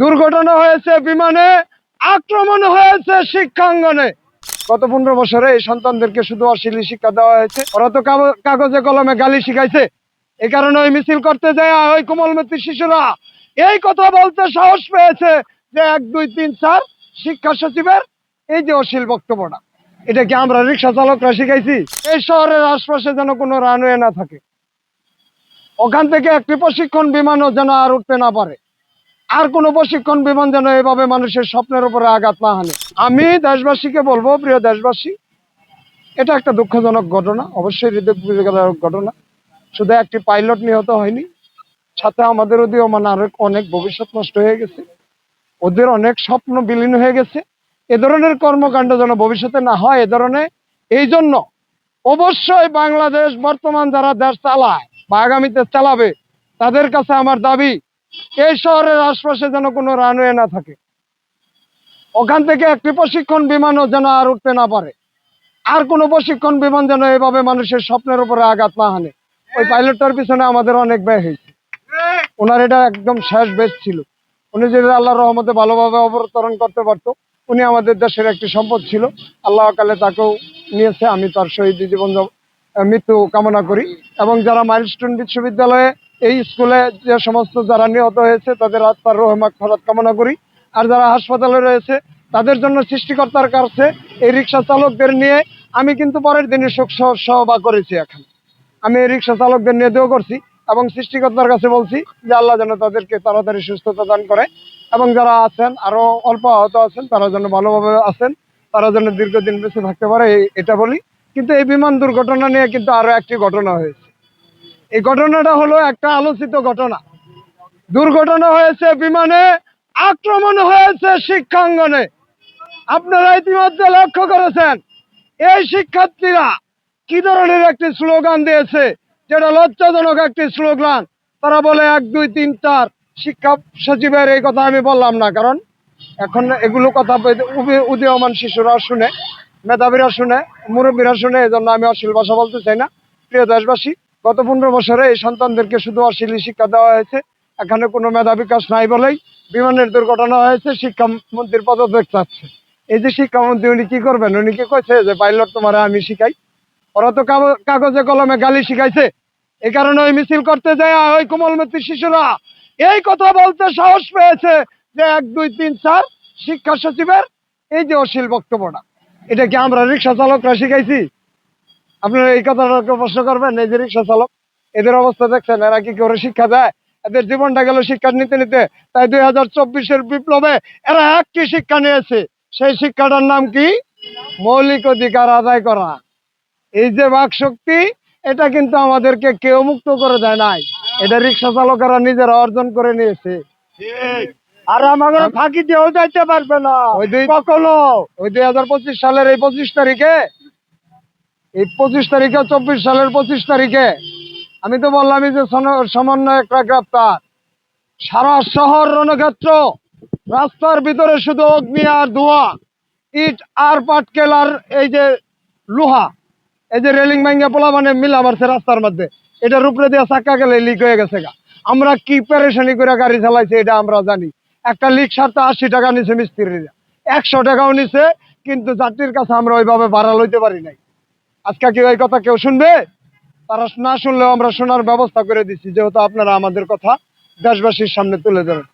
দুর্ঘটনা হয়েছে বিমানে, আক্রমণ হয়েছে শিক্ষাঙ্গনে। গত 15 বছরে এই সন্তানদেরকে শুধু অশ্লীল শিক্ষা দেওয়া হয়েছে। ওরা তো কাগজে কলমে গালি শিখাইছে। এই কারণে ওই মিছিল করতে যায় ওই কোমলমতি শিশুরা এই কথা বলতে সাহস পেয়েছে যে 1, 2, 3, 4 শিক্ষা সচিবের এই যে অশ্লীল বক্তব্যটা, এটা কি আমরা রিক্সা চালকরা শিখাইছি? এই শহরের আশপাশে যেন কোনো রানওয়ে না থাকে, ওখান থেকে একটি প্রশিক্ষণ বিমানও যেন আর উঠতে না পারে, আর কোনো প্রশিক্ষণ বিমান যেন এভাবে মানুষের স্বপ্নের উপরে আঘাত না হানে। আমি দেশবাসীকে বলবো, প্রিয় দেশবাসী, এটা একটা দুঃখজনক ঘটনা, অবশ্যই হৃদয় ঘটনা। শুধু একটি পাইলট নিহত হয়নি, সাথে আমাদের উদীয়মান অনেক ভবিষ্যৎ নষ্ট হয়ে গেছে, ওদের অনেক স্বপ্ন বিলীন হয়ে গেছে। এ ধরনের কর্মকাণ্ড যেন ভবিষ্যতে না হয়, এ ধরনের। এই জন্য অবশ্যই বাংলাদেশ বর্তমান যারা দেশ চালায় বা আগামীতে চালাবে, তাদের কাছে আমার দাবি, এই শহরের আশপাশে যেন কোনো রানওয়ে না থাকে, ওখান থেকে একটি প্রশিক্ষণ বিমানও যেন আর উঠতে না পারে, আর কোনো প্রশিক্ষণ বিমান যেন এভাবে মানুষের স্বপ্নের উপরে আঘাত না হানে। ওই পাইলটটার পিছনে আমাদের অনেক ব্যয় হয়েছে, ওনার এটা একদম শেষ বেশ ছিল। উনি যদি আল্লাহর রহমতে ভালোভাবে অবতরণ করতে পারতো, উনি আমাদের দেশের একটি সম্পদ ছিল। আল্লাহ কালে তাকেও নিয়েছে, আমি তার শহীদ জীবন মৃত্যু কামনা করি। এবং যারা মাইলস্টোন বিশ্ববিদ্যালয়ে এই স্কুলে যে সমস্ত যারা নিহত হয়েছে, তাদের আত্মার রোহ মাগফিরাত কামনা করি। আর যারা হাসপাতালে রয়েছে, তাদের জন্য সৃষ্টিকর্তার কাছে এই রিক্সা চালকদের নিয়ে আমি কিন্তু পরের দিনে শোক সভা করেছি। এখন আমি এই রিক্সা চালকদের নিয়ে দোয়া করছি এবং সৃষ্টিকর্তার কাছে বলছি যে আল্লাহ যেন তাদেরকে তাড়াতাড়ি সুস্থতা দান করে, এবং যারা আছেন আরো অল্প আহত আছেন, তারা যেন ভালোভাবে আছেন, তারা যেন দীর্ঘদিন বেঁচে থাকতে পারে, এটা বলি। কিন্তু এই বিমান দুর্ঘটনা নিয়ে কিন্তু আরো একটি ঘটনা হয়েছে। এই ঘটনাটা হলো একটা আলোচিত ঘটনা। দুর্ঘটনা হয়েছে বিমানে, আক্রমণ হয়েছে শিক্ষাঙ্গনে। আপনারা ইতিমধ্যে লক্ষ্য করেছেন এই শিক্ষার্থীরা কি ধরনের একটি স্লোগান দিয়েছে, যেটা লজ্জাজনক একটি স্লোগান। তারা বলে 1, 2, 3, 4 শিক্ষা সচিবের। এই কথা আমি বললাম না, কারণ এখন এগুলো কথা উদীয়মান শিশুরা শুনে, মেধাবীরা শুনে, মুরব্বীরা শুনে, এই জন্য আমি অশ্লীল ভাষা বলতে চাই না। প্রিয় দেশবাসী, গত 15 বছরে এই সন্তানদেরকে শুধু অশ্লীল শিক্ষা দেওয়া হয়েছে। এখানে কোনো মেধা বিকাশ নাই বলেই বিমানের দুর্ঘটনা হয়েছে। শিক্ষামন্ত্রীর পদত্যাগ চাচ্ছে। এই যে শিক্ষামন্ত্রী, উনি কি করবেন? উনি কি কইছে যে পাইলট তোমার আমি শিখাই? ওরা তো কাগজে কলমে গালি শিখাইছে। এই কারণে ওই মিছিল করতে যায় ওই কোমলমতি শিশুরা এই কথা বলতে সাহস পেয়েছে যে 1, 2, 3, 4 শিক্ষা সচিবের এই যে অশ্লীল বক্তব্যটা, এটা কি আমরা রিক্সা চালকরা শিখাইছি? আপনারা এই কথাটা প্রশ্ন করবেন। এই যে রিক্সা চালক, এদের অবস্থা দেখছেন, এরা কি করে শিক্ষা দেয়? এদের জীবনটা গেল শিক্ষা নিতে নিতে। তাই 2024-এর বিপ্লবে এরা একটি শিক্ষা নিয়েছে। সেই শিক্ষাটার নাম কি? মৌলিক অধিকার আদায় করা। এই যে বাক শক্তি, এটা কিন্তু আমাদেরকে কেউ মুক্ত করে দেয় নাই, এটা রিক্সা চালকেরা নিজেরা অর্জন করে নিয়েছে। আর আমাদের ফাঁকি দিয়েও যাইতে পারবে না কখনো। ওই 2025 সালের এই 25 তারিখে, এই 25 তারিখে, 24 সালের 25 তারিখে আমি তো বললামই যে সমন্বয়করা গ্রেপ্তার। সারা শহর রণক্ষেত্র, রাস্তার ভিতরে শুধু অগ্নি আর ধোঁয়া, ইট আর পাটকেল আর এই যে লোহা, এই যে রেলিং ভাঙ্গা পোলা মানে মিলা মারছে রাস্তার মধ্যে। এটার উপরে দিয়ে চাক্কা গেলে লিক হয়ে গেছে গা। আমরা কি পেরেশানি করে গাড়ি চালাইছি এটা আমরা জানি। একটা লিক সারতে 80 টাকা নিছে মিস্ত্রিরা, 100 টাকাও নিছে, কিন্তু যাত্রীর কাছে আমরা ওইভাবে ভাড়া লইতে পারি নাই। আজকে কি ওই কথা কেউ শুনবে? তারা না শুনলেও আমরা শোনার ব্যবস্থা করে দিচ্ছি, যেহেতু আপনারা আমাদের কথা দেশবাসীর সামনে তুলে ধরেন।